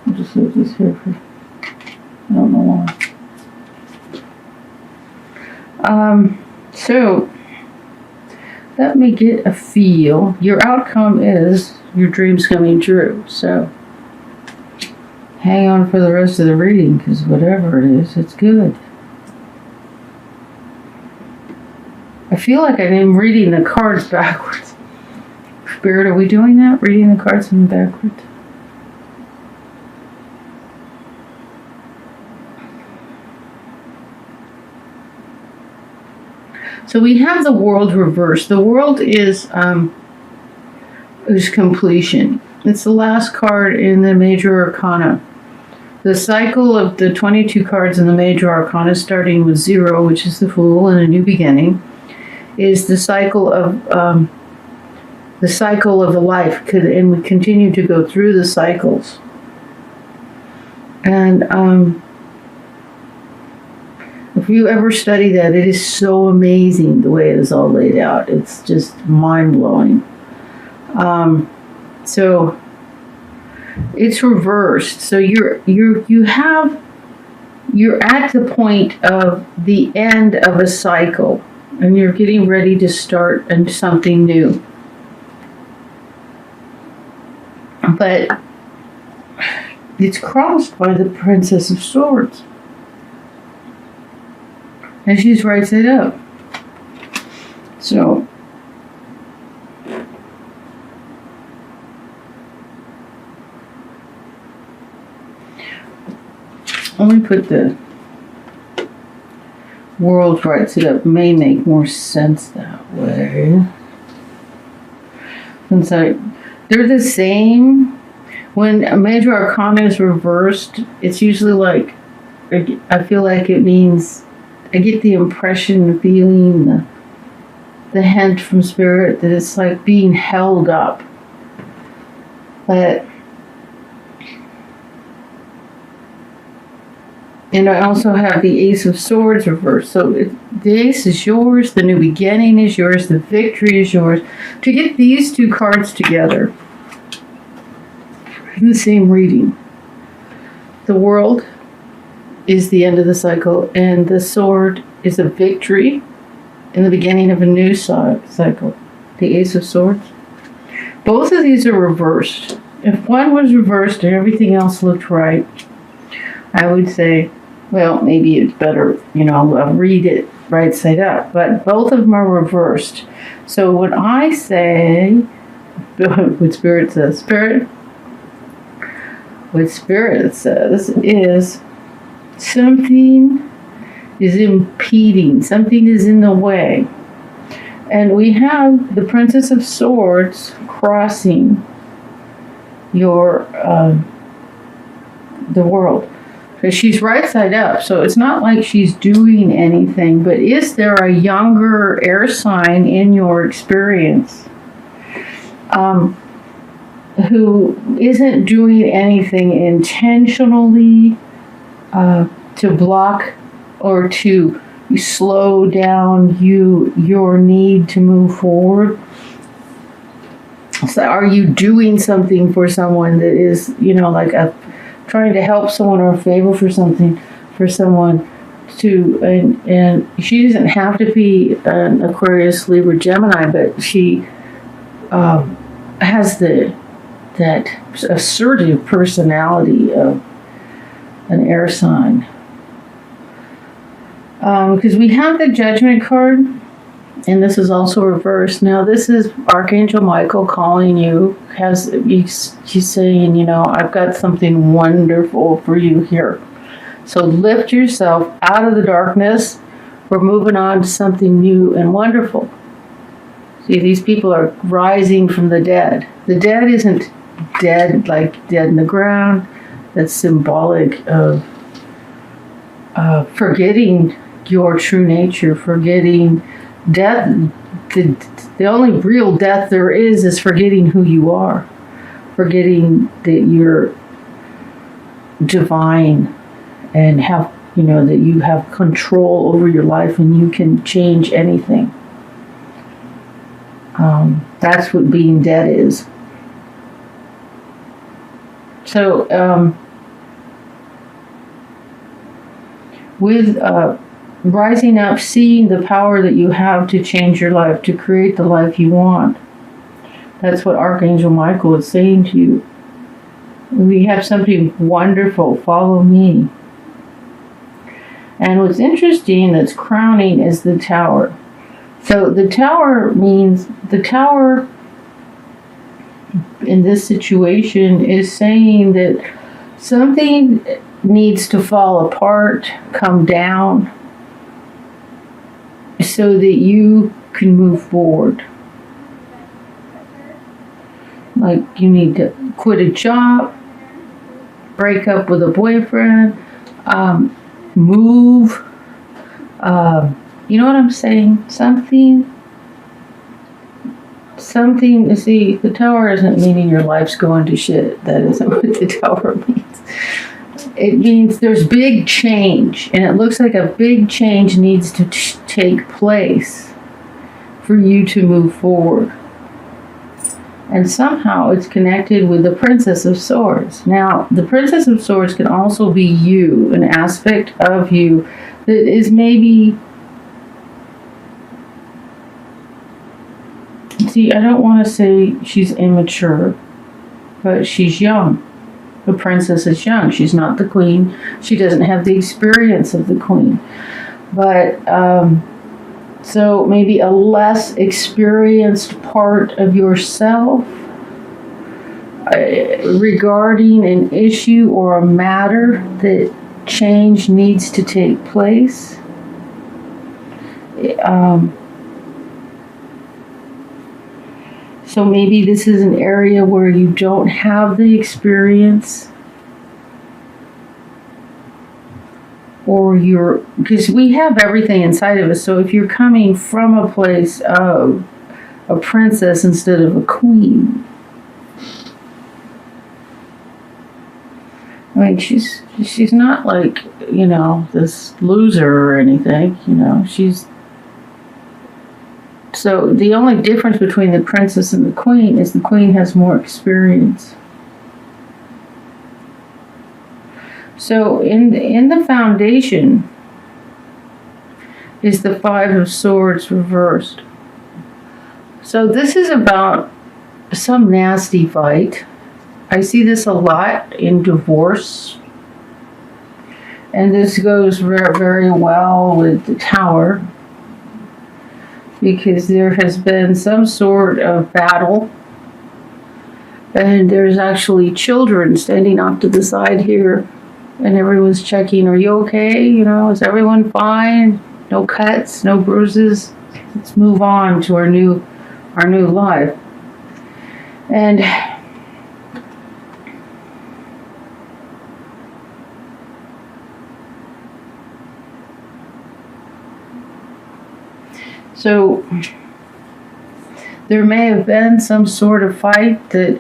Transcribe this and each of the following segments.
I'll just leave this here for, I don't know why. So, let me get a feel. Your outcome is your dreams coming true. So, hang on for the rest of the reading, because whatever it is, it's good. I feel like I'm reading the cards backwards. Spirit, are we doing that? Reading the cards from backwards? So we have the world reversed. The world is completion. It's the last card in the major arcana. The cycle of the 22 cards in the major arcana, starting with 0, which is the Fool and a new beginning, is the cycle of the life, and we continue to go through the cycles. And if you ever study that, it is so amazing the way it is all laid out. It's just mind-blowing. So it's reversed. So you're at the point of the end of a cycle, and you're getting ready to start something new. But it's crossed by the Princess of Swords. And she's right side up. So, let me put the World right side up. May make more sense that way. Since they're the same. When a major arcana is reversed, it's usually like, I feel like it means, I get the impression, feeling, the hint from Spirit that it's like being held up. But, and I also have the Ace of Swords reversed. So the Ace is yours, the new beginning is yours, the victory is yours. To get these two cards together in the same reading, the World is the end of the cycle, and the Sword is a victory in the beginning of a new cycle. The Ace of Swords. Both of these are reversed. If one was reversed and everything else looked right, I would say, well, maybe it's better, I'll read it right side up. But both of them are reversed. So when I say, what Spirit says, what Spirit says is, something is impeding, something is in the way. And we have the Princess of Swords crossing your, the World. Because she's right side up, so it's not like she's doing anything, but is there a younger air sign in your experience who isn't doing anything intentionally to block or to slow down your need to move forward? So are you doing something for someone that is, like trying to help someone or a favor for someone to, and she doesn't have to be an Aquarius, Libra, Gemini, but she has that assertive personality of an air sign. Because we have the Judgment card, and this is also reversed. Now, this is Archangel Michael calling you. He's saying, I've got something wonderful for you here. So lift yourself out of the darkness. We're moving on to something new and wonderful. See, these people are rising from the dead. The dead isn't dead like dead in the ground. That's symbolic of forgetting your true nature, forgetting death. The only real death there is forgetting who you are, forgetting that you're divine and have, that you have control over your life and you can change anything. That's what being dead is. So with rising up, seeing the power that you have to change your life, to create the life you want. That's what Archangel Michael is saying to you. We have something wonderful. Follow me. And what's interesting that's crowning is the Tower. So the Tower means, the Tower in this situation is saying that something needs to fall apart, come down, so that you can move forward. Like you need to quit a job, break up with a boyfriend, move. You know what I'm saying? Something. See, the Tower isn't meaning your life's going to shit. That isn't what the Tower means. It means there's big change, and it looks like a big change needs to take place for you to move forward. And somehow it's connected with the Princess of Swords. Now, the Princess of Swords can also be you, an aspect of you that is maybe... See, I don't want to say she's immature, but she's young. The princess is young. She's not the queen. She doesn't have the experience of the queen. But, so maybe a less experienced part of yourself regarding an issue or a matter that change needs to take place. So maybe this is an area where you don't have the experience, or because we have everything inside of us. So if you're coming from a place of a princess instead of a queen, I mean, she's not like, this loser or anything, So the only difference between the princess and the queen is the queen has more experience. So in the foundation is the Five of Swords reversed. So this is about some nasty fight. I see this a lot in divorce. And this goes very, very well with the Tower, because there has been some sort of battle, and there's actually children standing off to the side here, and everyone's checking, are you okay? Is everyone fine? No cuts, no bruises? Let's move on to our new life. And so there may have been some sort of fight that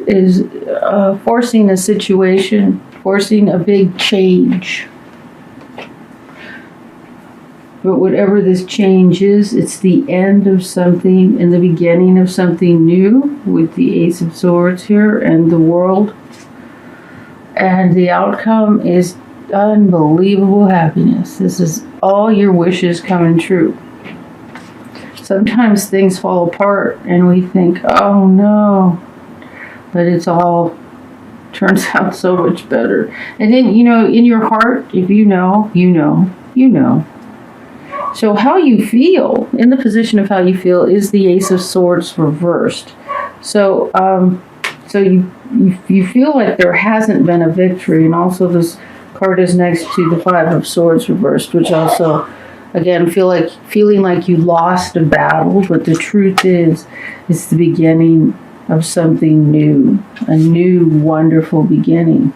is forcing a situation, forcing a big change. But whatever this change is, it's the end of something and the beginning of something new, with the Ace of Swords here and the World. And the outcome is unbelievable happiness. This is all your wishes coming true. Sometimes things fall apart and we think, oh no, but it's all turns out so much better. And then, in your heart, if you know. So how you feel, in the position of how you feel, is the Ace of Swords reversed. So, you feel like there hasn't been a victory, and also this card is next to the Five of Swords reversed, which also, again, feeling like you lost a battle, but the truth is, it's the beginning of something new, a new wonderful beginning.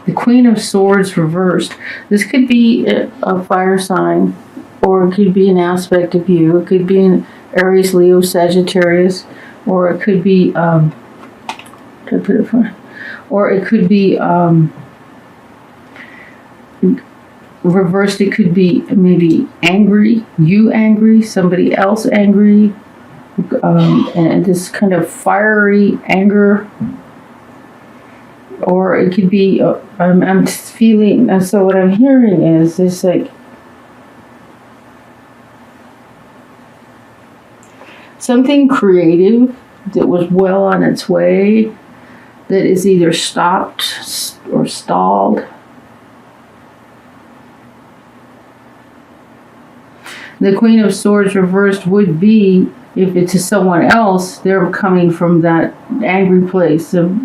The Queen of Swords reversed. This could be a fire sign, or it could be an aspect of you. It could be an Aries, Leo, Sagittarius, or it could be, reversed. It could be maybe angry, you angry, somebody else angry, and this kind of fiery anger, or it could be, I'm feeling, so what I'm hearing is this like, something creative that was well on its way that is either stopped or stalled. The Queen of Swords reversed would be, if it's to someone else, they're coming from that angry place of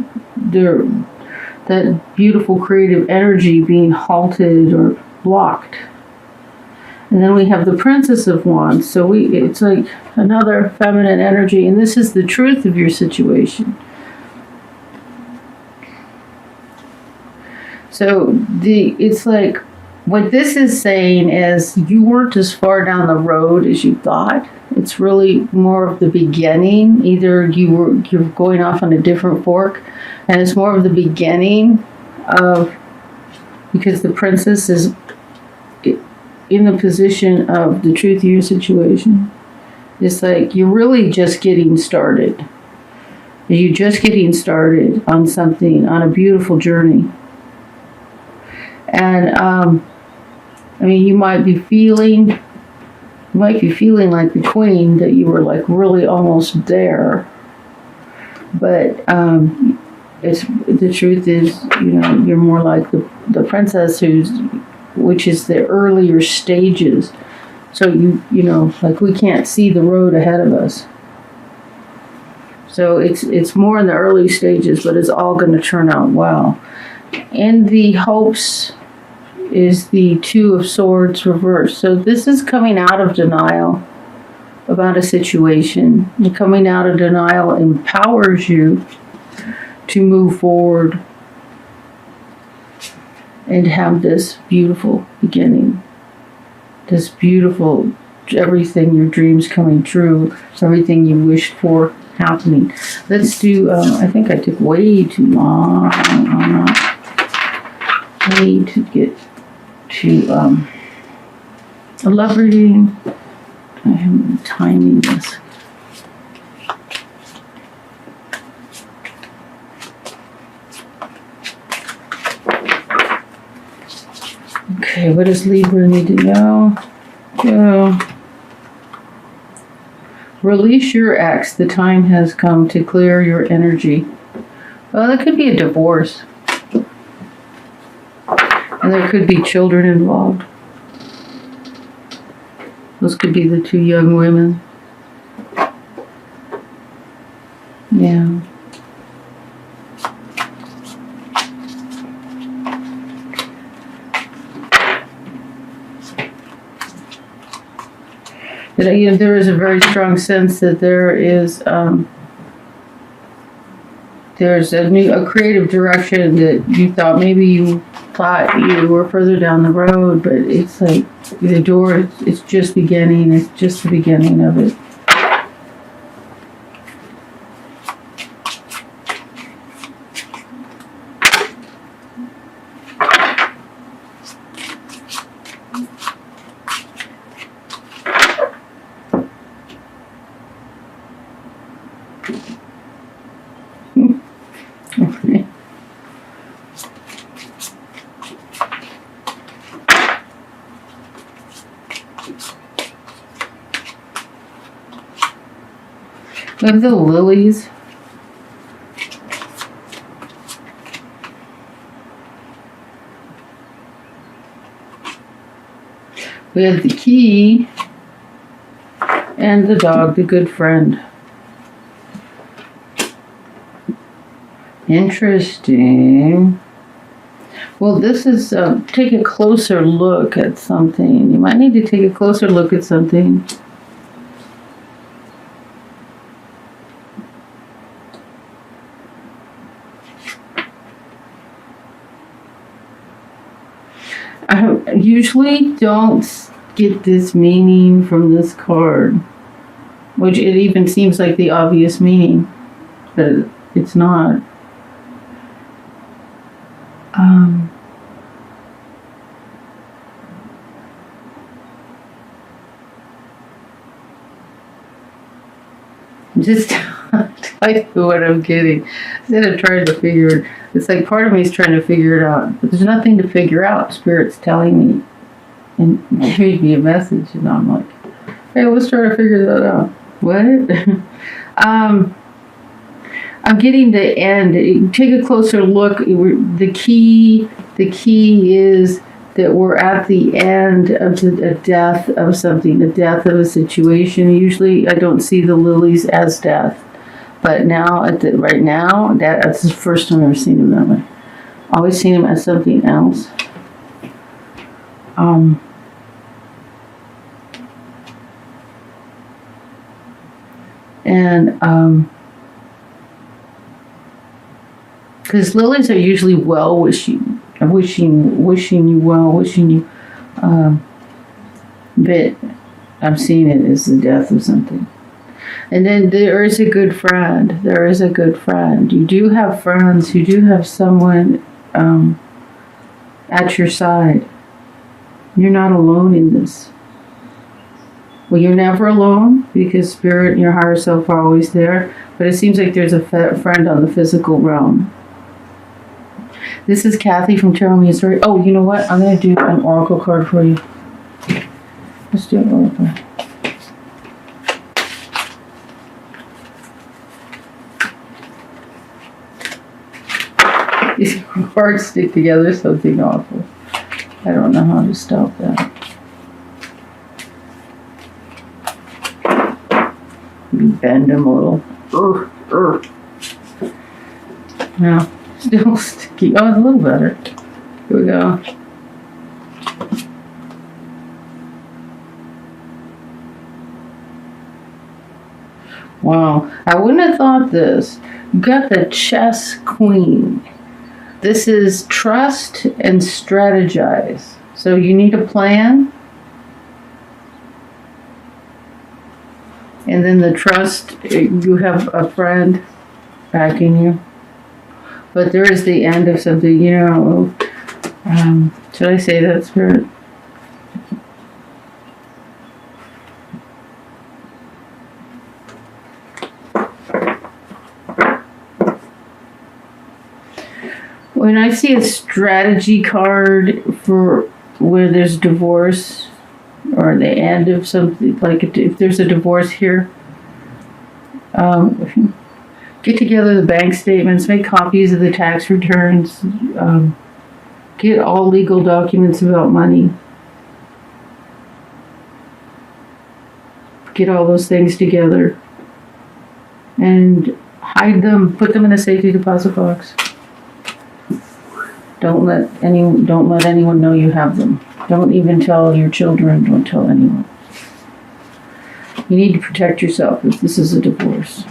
that beautiful creative energy being halted or blocked. And then we have the Princess of Wands. So it's like another feminine energy, and this is the truth of your situation. So it's like, what this is saying is you weren't as far down the road as you thought. It's really more of the beginning. Either you're going off on a different fork, and it's more of the beginning of, because the princess is in the position of the truth of your situation. It's like you're really just getting started. You're just getting started on something, on a beautiful journey. And I mean, you might be feeling like the queen, that you were like really almost there. But it's the truth is, you're more like the princess which is the earlier stages. So like we can't see the road ahead of us. So it's more in the early stages, but it's all going to turn out well. And the hopes is the Two of Swords reversed. So this is coming out of denial about a situation. And coming out of denial empowers you to move forward and have this beautiful beginning. This beautiful, everything, your dreams coming true, everything you wished for happening. Let's do, I think I took way too long on that. I need to get to a love reading. I haven't been timing this. Okay, what does Libra need to know? Go. Release your ex. The time has come to clear your energy. Well, that could be a divorce. And there could be children involved. Those could be the two young women. Yeah. There is a very strong sense that there's a creative direction that you thought maybe you thought you were further down the road, but it's like the door, it's just beginning. It's just the beginning of it. We have the lilies. We have the key and the dog, the good friend. Interesting. Well, this is take a closer look at something. You might need to take a closer look at something. I usually don't get this meaning from this card, which it even seems like the obvious meaning, but it's not. Just like what I'm getting. Instead of trying to figure it, it's like part of me is trying to figure it out. But there's nothing to figure out. Spirit's telling me and giving me a message, and I'm like, hey, let's try to figure that out. What? I'm getting the end. Take a closer look. The key is that we're at the end of a death of something, a death of a situation. Usually, I don't see the lilies as death, but now, right now, that's the first time I've ever seen them that way. Always seen them as something else. Because lilies are usually well-wishing, wishing you well, wishing you, but I'm seeing it as the death of something. And then there is a good friend. There is a good friend. You do have friends. You do have someone at your side. You're not alone in this. Well, you're never alone because Spirit and your higher self are always there. But it seems like there's a friend on the physical realm. This is Kathy from Tarot Me a Story. Oh, you know what? I'm going to do an oracle card for you. Let's do an oracle. These cards stick together something awful. I don't know how to stop that. Bend them a little. Now, still sticky. Oh, it's a little better. Here we go. Wow, I wouldn't have thought this. You got the chess queen. This is trust and strategize. So you need a plan. And then the trust, you have a friend backing you. But there is the end of something, you know. Should I say that, Spirit? When I see a strategy card for where there's divorce, or the end of something, like if there's a divorce here, get together the bank statements, make copies of the tax returns, get all legal documents about money, get all those things together, and hide them, put them in a safety deposit box. Don't let anyone know you have them. Don't even tell your children. Don't tell anyone. You need to protect yourself if this is a divorce.